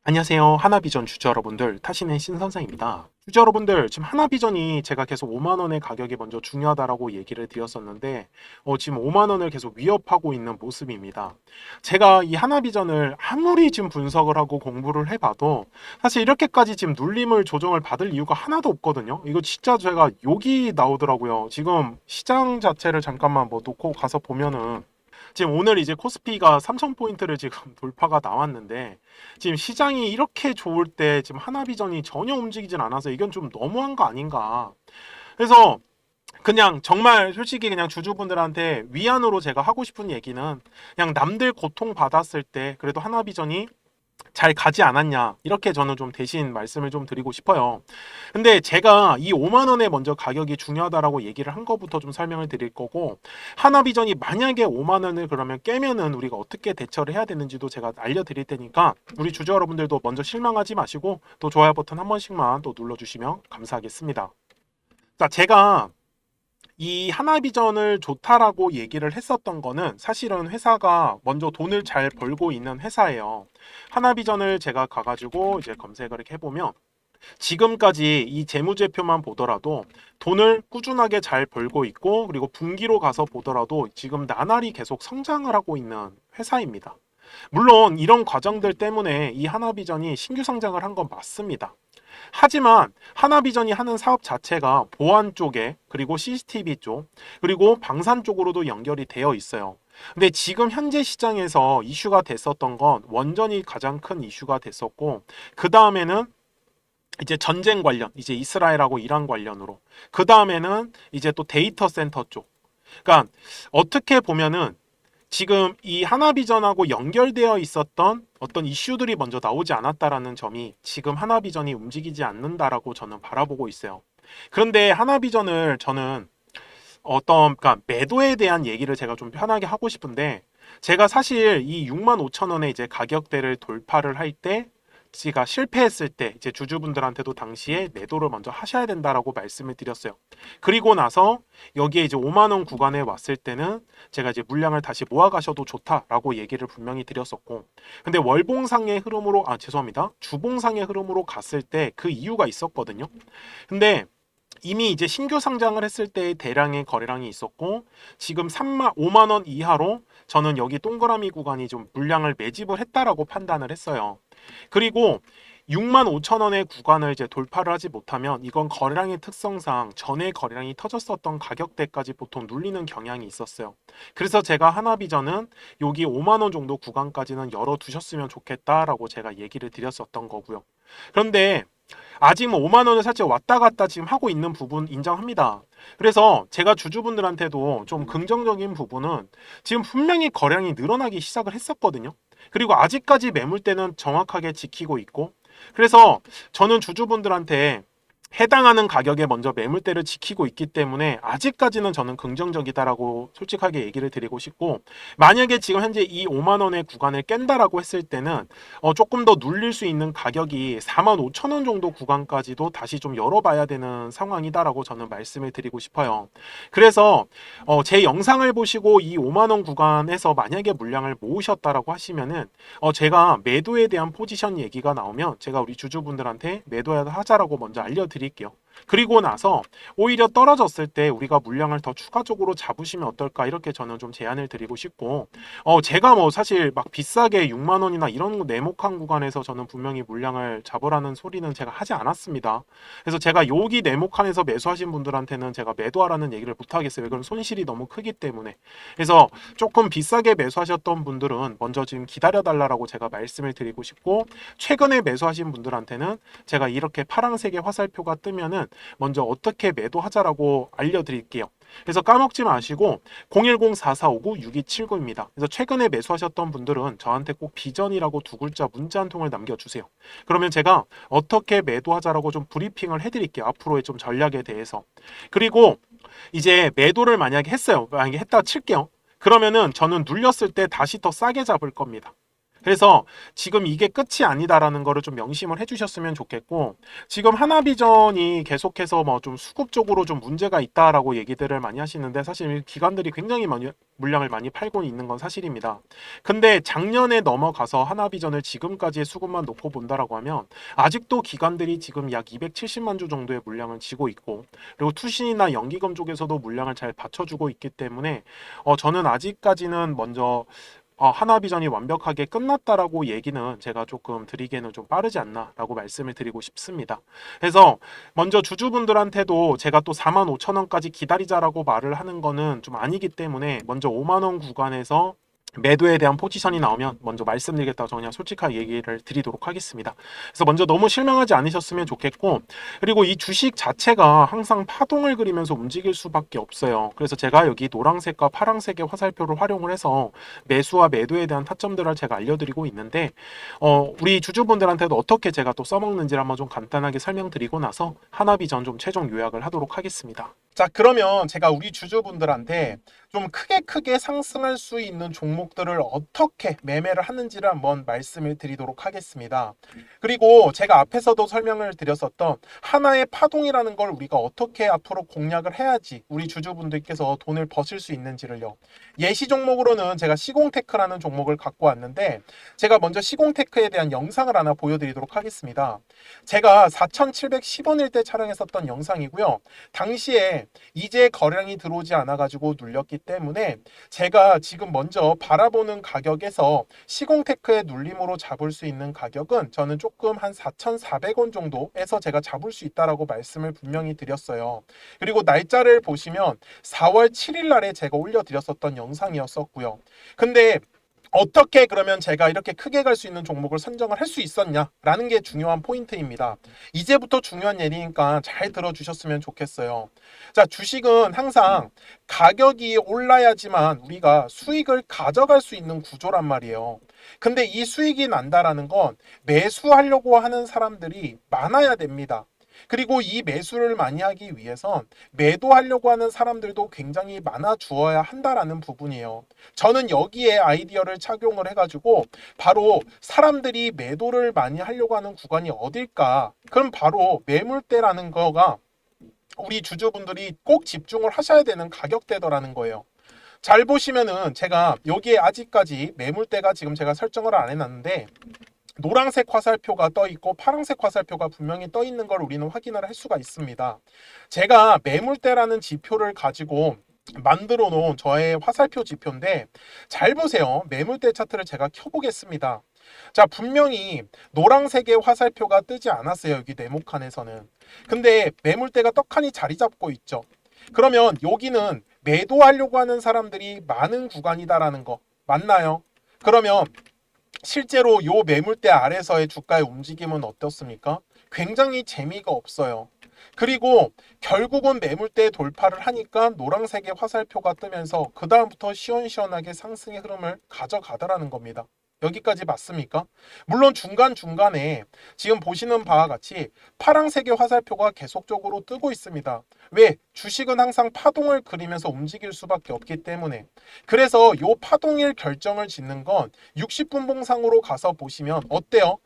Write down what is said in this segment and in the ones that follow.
안녕하세요. 하나비전 주주 여러분들, 타신의 신선생입니다. 주주 여러분들, 지금 하나비전이 제가 계속 5만 원의 가격이 먼저 중요하다라고 얘기를 드렸었는데, 지금 5만 원을 계속 위협하고 있는 모습입니다. 제가 이 하나비전을 아무리 지금 분석을 하고 공부를 해봐도 사실 이렇게까지 지금 눌림을 조정을 받을 이유가 하나도 없거든요. 이거 진짜 제가 욕이 나오더라고요. 지금 시장 자체를 잠깐만 뭐 놓고 가서 보면은 지금 오늘 이제 코스피가 3,000포인트를 지금 돌파가 나왔는데 지금 시장이 이렇게 좋을 때 지금 하나비전이 전혀 움직이진 않아서 이건 좀 너무한 거 아닌가. 그래서 그냥 정말 솔직히 그냥 주주분들한테 위안으로 제가 하고 싶은 얘기는 그냥 남들 고통 받았을 때 그래도 하나비전이 잘 가지 않았냐 이렇게 저는 좀 대신 말씀을 좀 드리고 싶어요. 근데 제가 이 5만 원에 먼저 가격이 중요하다라고 얘기를 한 거부터 좀 설명을 드릴 거고, 하나비전이 만약에 5만 원을 그러면 깨면은 우리가 어떻게 대처를 해야 되는지도 제가 알려드릴 테니까 우리 주주 여러분들도 먼저 실망하지 마시고 또 좋아요 버튼 한 번씩만 또 눌러주시면 감사하겠습니다. 자, 제가 이 하나비전을 좋다라고 얘기를 했었던 거는 사실은 회사가 먼저 돈을 잘 벌고 있는 회사예요. 하나비전을 제가 가가지고 이제 검색을 이렇게 해보면 지금까지 이 재무제표만 보더라도 돈을 꾸준하게 잘 벌고 있고, 그리고 분기로 가서 보더라도 지금 나날이 계속 성장을 하고 있는 회사입니다. 물론 이런 과정들 때문에 이 하나비전이 신규 상장을 한 건 맞습니다. 하지만 하나비전이 하는 사업 자체가 보안 쪽에, 그리고 CCTV 쪽, 그리고 방산 쪽으로도 연결이 되어 있어요. 근데 지금 현재 시장에서 이슈가 됐었던 건 원전이 가장 큰 이슈가 됐었고, 그 다음에는 이제 전쟁 관련, 이제 이스라엘하고 이란 관련으로, 그 다음에는 이제 또 데이터 센터 쪽. 그러니까 어떻게 보면은 지금 이 하나비전하고 연결되어 있었던 어떤 이슈들이 먼저 나오지 않았다라는 점이 지금 하나비전이 움직이지 않는다라고 저는 바라보고 있어요. 그런데 하나비전을 저는 그러니까 매도에 대한 얘기를 제가 좀 편하게 하고 싶은데, 제가 사실 이 6만 5천 원의 이제 가격대를 돌파를 할 때 제가 실패했을 때 이제 주주분들한테도 당시에 매도를 먼저 하셔야 된다라고 말씀을 드렸어요. 그리고 나서 여기에 이제 5만 원 구간에 왔을 때는 제가 이제 물량을 다시 모아 가셔도 좋다라고 얘기를 분명히 드렸었고, 근데 월봉상의 흐름으로 죄송합니다. 주봉상의 흐름으로 갔을 때 그 이유가 있었거든요. 근데 이미 이제 신규 상장을 했을 때의 대량의 거래량이 있었고, 지금 5만 원 이하로 저는 여기 동그라미 구간이 좀 물량을 매집을 했다라고 판단을 했어요. 그리고 6만 5천 원의 구간을 이제 돌파를 하지 못하면 이건 거래량의 특성상 전에 거래량이 터졌었던 가격대까지 보통 눌리는 경향이 있었어요. 그래서 제가 하나비전은 여기 5만 원 정도 구간까지는 열어 두셨으면 좋겠다라고 제가 얘기를 드렸었던 거고요. 그런데 아직 뭐 5만 원을 살짝 왔다 갔다 지금 하고 있는 부분 인정합니다. 그래서 제가 주주분들한테도 좀 긍정적인 부분은 지금 분명히 거래량이 늘어나기 시작을 했었거든요. 그리고 아직까지 매물대는 정확하게 지키고 있고, 그래서 저는 주주분들한테 해당하는 가격에 먼저 매물대를 지키고 있기 때문에 아직까지는 저는 긍정적이다라고 솔직하게 얘기를 드리고 싶고, 만약에 지금 현재 이 5만 원의 구간을 깬다라고 했을 때는 조금 더 눌릴 수 있는 가격이 4만 5천 원 정도 구간까지도 다시 좀 열어봐야 되는 상황이다라고 저는 말씀을 드리고 싶어요. 그래서 제 영상을 보시고 이 5만 원 구간에서 만약에 물량을 모으셨다라고 하시면은 제가 매도에 대한 포지션 얘기가 나오면 제가 우리 주주분들한테 매도하자라고 먼저 알려드릴게요. 그리고 나서 오히려 떨어졌을 때 우리가 물량을 더 추가적으로 잡으시면 어떨까, 이렇게 저는 좀 제안을 드리고 싶고, 제가 뭐 사실 막 비싸게 6만 원이나 이런 네모칸 구간에서 저는 분명히 물량을 잡으라는 소리는 제가 하지 않았습니다. 그래서 제가 여기 네모칸에서 매수하신 분들한테는 제가 매도하라는 얘기를 못 하겠어요. 그럼 손실이 너무 크기 때문에. 그래서 조금 비싸게 매수하셨던 분들은 먼저 지금 기다려 달라고 제가 말씀을 드리고 싶고, 최근에 매수하신 분들한테는 제가 이렇게 파란색의 화살표가 뜨면은 먼저 어떻게 매도하자라고 알려드릴게요. 그래서 까먹지 마시고 010-4459-6279입니다. 그래서 최근에 매수하셨던 분들은 저한테 꼭 비전이라고 두 글자 문자 한 통을 남겨주세요. 그러면 제가 어떻게 매도하자라고 좀 브리핑을 해드릴게요. 앞으로의 좀 전략에 대해서. 그리고 이제 매도를 만약에 했어요. 만약에 했다 칠게요. 그러면은 저는 눌렸을 때 다시 더 싸게 잡을 겁니다. 그래서 지금 이게 끝이 아니다라는 거를 좀 명심을 해주셨으면 좋겠고, 지금 하나비전이 계속해서 뭐 좀 수급적으로 좀 문제가 있다라고 얘기들을 많이 하시는데, 사실 기관들이 굉장히 많이 물량을 많이 팔고 있는 건 사실입니다. 근데 작년에 넘어가서 하나비전을 지금까지의 수급만 놓고 본다라고 하면 아직도 기관들이 지금 약 270만 주 정도의 물량을 쥐고 있고, 그리고 투신이나 연기금 쪽에서도 물량을 잘 받쳐주고 있기 때문에 저는 아직까지는 먼저 하나비전이 완벽하게 끝났다라고 얘기는 제가 조금 드리기에는 좀 빠르지 않나라고 말씀을 드리고 싶습니다. 그래서 먼저 주주분들한테도 제가 또 4만 5천 원까지 기다리자라고 말을 하는 거는 좀 아니기 때문에 먼저 5만 원 구간에서 매도에 대한 포지션이 나오면 먼저 말씀드리겠다고 그냥 솔직하게 얘기를 드리도록 하겠습니다. 그래서 먼저 너무 실망하지 않으셨으면 좋겠고, 그리고 이 주식 자체가 항상 파동을 그리면서 움직일 수밖에 없어요. 그래서 제가 여기 노란색과 파란색의 화살표를 활용을 해서 매수와 매도에 대한 타점들을 제가 알려드리고 있는데, 우리 주주분들한테도 어떻게 제가 또 써먹는지를 한번 좀 간단하게 설명드리고 나서 하나비전 좀 최종 요약을 하도록 하겠습니다. 자, 그러면 제가 우리 주주분들한테 좀 크게 상승할 수 있는 종목들을 어떻게 매매를 하는지를 한번 말씀을 드리도록 하겠습니다. 그리고 제가 앞에서도 설명을 드렸었던 하나의 파동이라는 걸 우리가 어떻게 앞으로 공략을 해야지 우리 주주분들께서 돈을 버실 수 있는지를요. 예시 종목으로는 제가 시공테크라는 종목을 갖고 왔는데, 제가 먼저 시공테크에 대한 영상을 하나 보여드리도록 하겠습니다. 제가 4,710원일 때 촬영했었던 영상이고요. 당시에 이제 거량이 들어오지 않아가지고 눌렸기 때문에 제가 지금 먼저 바라보는 가격에서 시공테크의 눌림으로 잡을 수 있는 가격은 저는 조금 한 4,400원 정도에서 제가 잡을 수 있다라고 말씀을 분명히 드렸어요. 그리고 날짜를 보시면 4월 7일 날에 제가 올려드렸었던 영상이었었고요. 근데 어떻게 그러면 제가 이렇게 크게 갈 수 있는 종목을 선정을 할 수 있었냐라는 게 중요한 포인트입니다. 이제부터 중요한 얘기니까 잘 들어주셨으면 좋겠어요. 자, 주식은 항상 가격이 올라야지만 우리가 수익을 가져갈 수 있는 구조란 말이에요. 근데 이 수익이 난다라는 건 매수하려고 하는 사람들이 많아야 됩니다. 그리고 이 매수를 많이 하기 위해선 매도하려고 하는 사람들도 굉장히 많아 주어야 한다라는 부분이에요. 저는 여기에 아이디어를 착용을 해가지고 바로 사람들이 매도를 많이 하려고 하는 구간이 어딜까? 그럼 바로 매물대라는 거가 우리 주주분들이 꼭 집중을 하셔야 되는 가격대더라는 거예요. 잘 보시면은 제가 여기에 아직까지 매물대가 지금 제가 설정을 안 해놨는데, 노란색 화살표가 떠 있고 파란색 화살표가 분명히 떠 있는 걸 우리는 확인을 할 수가 있습니다. 제가 매물대라는 지표를 가지고 만들어 놓은 저의 화살표 지표인데, 잘 보세요. 매물대 차트를 제가 켜보겠습니다. 자, 분명히 노란색의 화살표가 뜨지 않았어요. 여기 네모칸에서는. 근데 매물대가 떡하니 자리 잡고 있죠. 그러면 여기는 매도하려고 하는 사람들이 많은 구간이다라는 거 맞나요? 그러면 실제로 요 매물대 아래서의 주가의 움직임은 어떻습니까? 굉장히 재미가 없어요. 그리고 결국은 매물대 돌파를 하니까 노란색의 화살표가 뜨면서 그 다음부터 시원시원하게 상승의 흐름을 가져가더라는 겁니다. 여기까지 맞습니까? 물론 중간중간에 지금 보시는 바와 같이 파란색의 화살표가 계속적으로 뜨고 있습니다. 왜? 주식은 항상 파동을 그리면서 움직일 수밖에 없기 때문에. 그래서 요 파동일 결정을 짓는 건 60분 봉상으로 가서 보시면 어때요?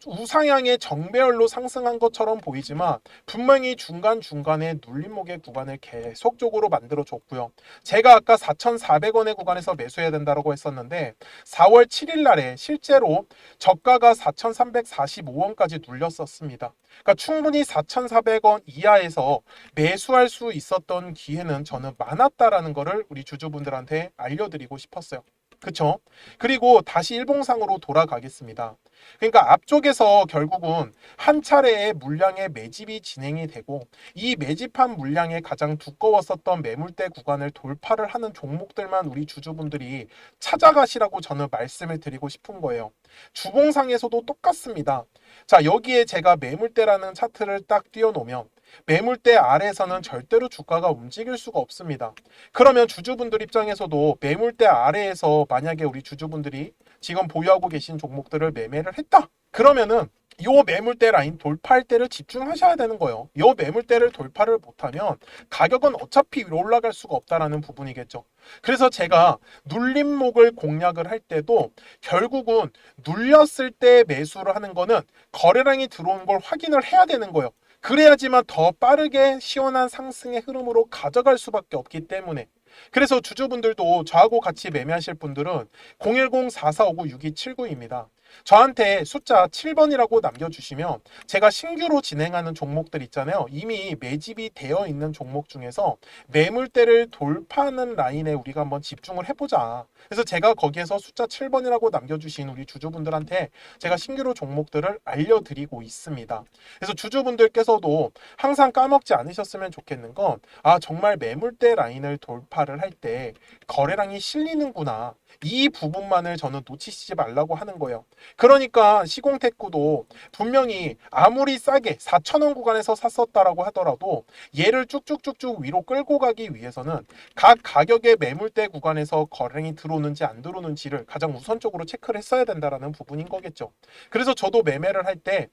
우상향의 정배열로 상승한 것처럼 보이지만 분명히 중간중간에 눌림목의 구간을 계속적으로 만들어 줬고요. 제가 아까 4,400원의 구간에서 매수해야 된다고 했었는데 4월 7일 날에 실제로 저가가 4,345원까지 눌렸었습니다. 그러니까 충분히 4,400원 이하에서 매수할 수 있었던 기회는 저는 많았다라는 거를 우리 주주분들한테 알려드리고 싶었어요. 그쵸? 그리고 다시 일봉상으로 돌아가겠습니다. 그러니까 앞쪽에서 결국은 한 차례의 물량의 매집이 진행이 되고, 이 매집한 물량의 가장 두꺼웠었던 매물대 구간을 돌파를 하는 종목들만 우리 주주분들이 찾아가시라고 저는 말씀을 드리고 싶은 거예요. 주봉상에서도 똑같습니다. 자, 여기에 제가 매물대라는 차트를 딱 띄워놓으면 매물대 아래에서는 절대로 주가가 움직일 수가 없습니다. 그러면 주주분들 입장에서도 매물대 아래에서 만약에 우리 주주분들이 지금 보유하고 계신 종목들을 매매를 했다. 그러면은 요 매물대 라인 돌파할 때를 집중하셔야 되는 거예요. 요 매물대를 돌파를 못하면 가격은 어차피 위로 올라갈 수가 없다라는 부분이겠죠. 그래서 제가 눌림목을 공략을 할 때도 결국은 눌렸을 때 매수를 하는 거는 거래량이 들어온 걸 확인을 해야 되는 거예요. 그래야지만 더 빠르게 시원한 상승의 흐름으로 가져갈 수밖에 없기 때문에. 그래서 주주분들도 저하고 같이 매매하실 분들은 010-4459-6279입니다. 저한테 숫자 7번이라고 남겨주시면 제가 신규로 진행하는 종목들 있잖아요. 이미 매집이 되어 있는 종목 중에서 매물대를 돌파하는 라인에 우리가 한번 집중을 해보자. 그래서 제가 거기에서 숫자 7번이라고 남겨주신 우리 주주분들한테 제가 신규로 종목들을 알려드리고 있습니다. 그래서 주주분들께서도 항상 까먹지 않으셨으면 좋겠는 건 정말 매물대 라인을 돌파를 할 때 거래량이 실리는구나. 이 부분만을 저는 놓치시지 말라고 하는 거예요. 그러니까 시공테크도 분명히 아무리 싸게 4,000원 구간에서 샀었다라고 하더라도 얘를 쭉쭉쭉쭉 위로 끌고 가기 위해서는 각 가격의 매물대 구간에서 거래량이 들어오는지 안 들어오는지를 가장 우선적으로 체크를 했어야 된다라는 부분인 거겠죠. 그래서 저도 매매를 할 때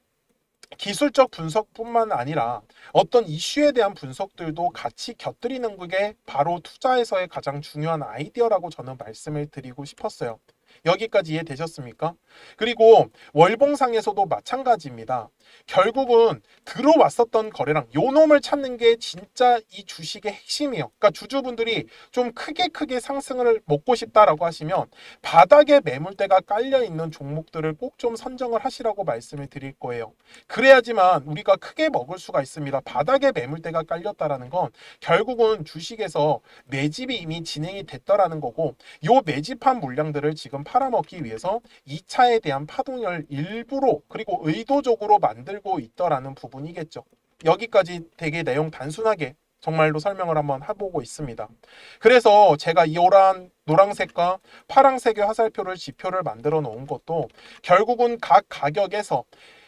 기술적 분석뿐만 아니라 어떤 이슈에 대한 분석들도 같이 곁들이는 게 바로 투자에서의 가장 중요한 아이디어라고 저는 말씀을 드리고 싶었어요. 여기까지 이해되셨습니까? 그리고 월봉상에서도 마찬가지입니다. 결국은 들어왔었던 거래량, 요 놈을 찾는 게 진짜 이 주식의 핵심이에요. 그러니까 주주분들이 좀 크게 상승을 먹고 싶다라고 하시면 바닥에 매물대가 깔려 있는 종목들을 꼭 좀 선정을 하시라고 말씀을 드릴 거예요. 그래야지만 우리가 크게 먹을 수가 있습니다. 바닥에 매물대가 깔렸다라는 건 결국은 주식에서 매집이 이미 진행이 됐다라는 거고, 요 매집한 물량들을 지금 팔아먹기 위해서 2차에 대한 파동을 일부러 그리고 의도적으로 만들고 있더라는 부분이겠죠. 여기까지 되게 내용 단순하게 정말로 설명을 한번 해보고 있습니다. 그래서 제가 이 노란색과 파란색의 화살표를 지표를 만들어 놓은 것도 결국은 각 가격에서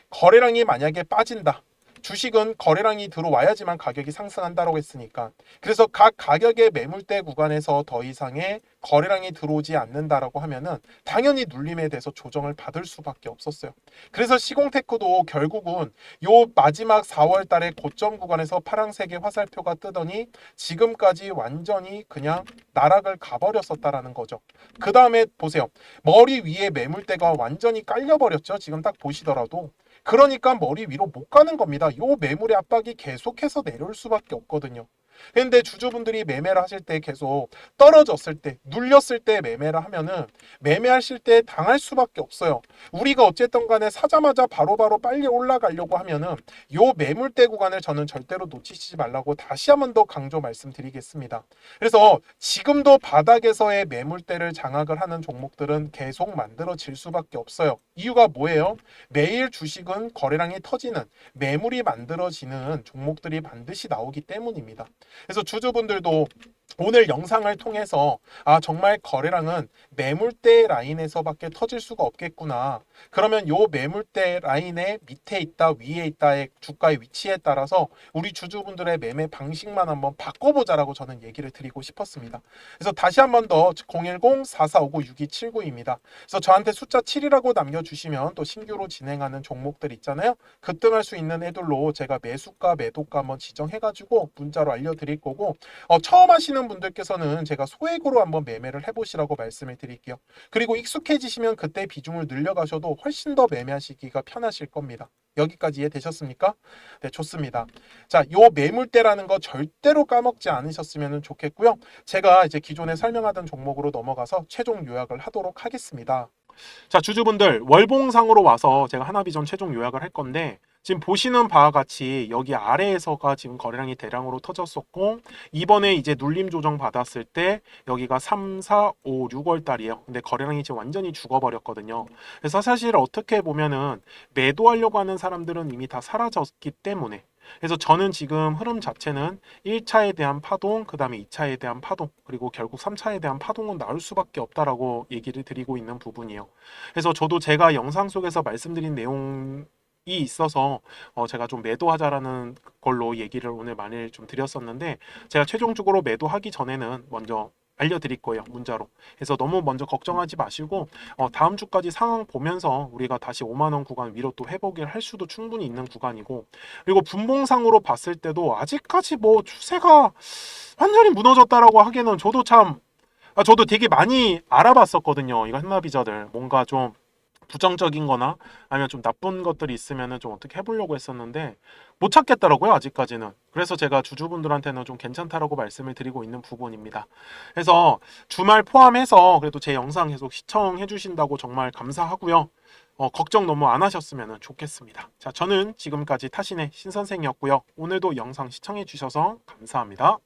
거래량이 만약에 빠진다. 주식은 거래량이 들어와야지만 가격이 상승한다고 했으니까. 그래서 각 가격의 매물대 구간에서 더 이상의 거래량이 들어오지 않는다라고 하면은 당연히 눌림에 대해서 조정을 받을 수밖에 없었어요. 그래서 시공테크도 결국은 요 마지막 4월 달에 고점 구간에서 파란색의 화살표가 뜨더니 지금까지 완전히 그냥 나락을 가버렸었다라는 거죠. 그 다음에 보세요. 머리 위에 매물대가 완전히 깔려버렸죠. 지금 딱 보시더라도. 그러니까 머리 위로 못 가는 겁니다. 요 매물의 압박이 계속해서 내려올 수밖에 없거든요. 근데 주주분들이 매매를 하실 때 계속 떨어졌을 때, 눌렸을 때 매매를 하면은 매매하실 때 당할 수밖에 없어요. 우리가 어쨌든 간에 사자마자 바로바로 빨리 올라가려고 하면은 요 매물대 구간을 저는 절대로 놓치시지 말라고 다시 한번 더 강조 말씀드리겠습니다. 그래서 지금도 바닥에서의 매물대를 장악을 하는 종목들은 계속 만들어질 수밖에 없어요. 이유가 뭐예요? 매일 주식은 거래량이 터지는 매물이 만들어지는 종목들이 반드시 나오기 때문입니다. 그래서 주주분들도 오늘 영상을 통해서 정말 거래량은 매물대 라인에서밖에 터질 수가 없겠구나. 그러면 요 매물대 라인의 밑에 있다 위에 있다의 주가의 위치에 따라서 우리 주주분들의 매매 방식만 한번 바꿔보자라고 저는 얘기를 드리고 싶었습니다. 그래서 다시 한번 더 010-4459-6279입니다. 그래서 저한테 숫자 7이라고 남겨주시면 또 신규로 진행하는 종목들 있잖아요. 급등할 수 있는 애들로 제가 매수가 매도가 한번 지정해가지고 문자로 알려드릴 거고, 처음 하시는 분들께서는 제가 소액으로 한번 매매를 해보시라고 말씀을 드릴게요. 그리고 익숙해지시면 그때 비중을 늘려가셔도 훨씬 더 매매하시기가 편하실 겁니다. 여기까지 이해되셨습니까? 네, 좋습니다. 자, 요 매물대라는 거 절대로 까먹지 않으셨으면 좋겠고요. 제가 이제 기존에 설명하던 종목으로 넘어가서 최종 요약을 하도록 하겠습니다. 자, 주주분들 월봉상으로 와서 제가 하나비전 최종 요약을 할 건데, 지금 보시는 바와 같이 여기 아래에서가 지금 거래량이 대량으로 터졌었고, 이번에 이제 눌림 조정 받았을 때 여기가 3, 4, 5, 6월 달이에요. 근데 거래량이 지금 완전히 죽어버렸거든요. 그래서 사실 어떻게 보면은 매도하려고 하는 사람들은 이미 다 사라졌기 때문에, 그래서 저는 지금 흐름 자체는 1차에 대한 파동, 그 다음에 2차에 대한 파동, 그리고 결국 3차에 대한 파동은 나올 수밖에 없다라고 얘기를 드리고 있는 부분이에요. 그래서 저도 제가 영상 속에서 말씀드린 내용이 있어서 제가 좀 매도하자라는 걸로 얘기를 오늘 많이 좀 드렸었는데, 제가 최종적으로 매도하기 전에는 먼저 알려드릴 거예요, 문자로. 그래서 너무 먼저 걱정하지 마시고 다음 주까지 상황 보면서 우리가 다시 5만 원 구간 위로 또 회복을 할 수도 충분히 있는 구간이고, 그리고 분봉상으로 봤을 때도 아직까지 뭐 추세가 완전히 무너졌다라고 하기에는 저도 되게 많이 알아봤었거든요. 이거 한나비자들 뭔가 좀 부정적인 거나 아니면 좀 나쁜 것들이 있으면은 좀 어떻게 해보려고 했었는데 못 찾겠더라고요, 아직까지는. 그래서 제가 주주분들한테는 좀 괜찮다라고 말씀을 드리고 있는 부분입니다. 그래서 주말 포함해서 그래도 제 영상 계속 시청해 주신다고 정말 감사하고요. 걱정 너무 안 하셨으면 좋겠습니다. 자, 저는 지금까지 타신의 신선생이었고요. 오늘도 영상 시청해 주셔서 감사합니다.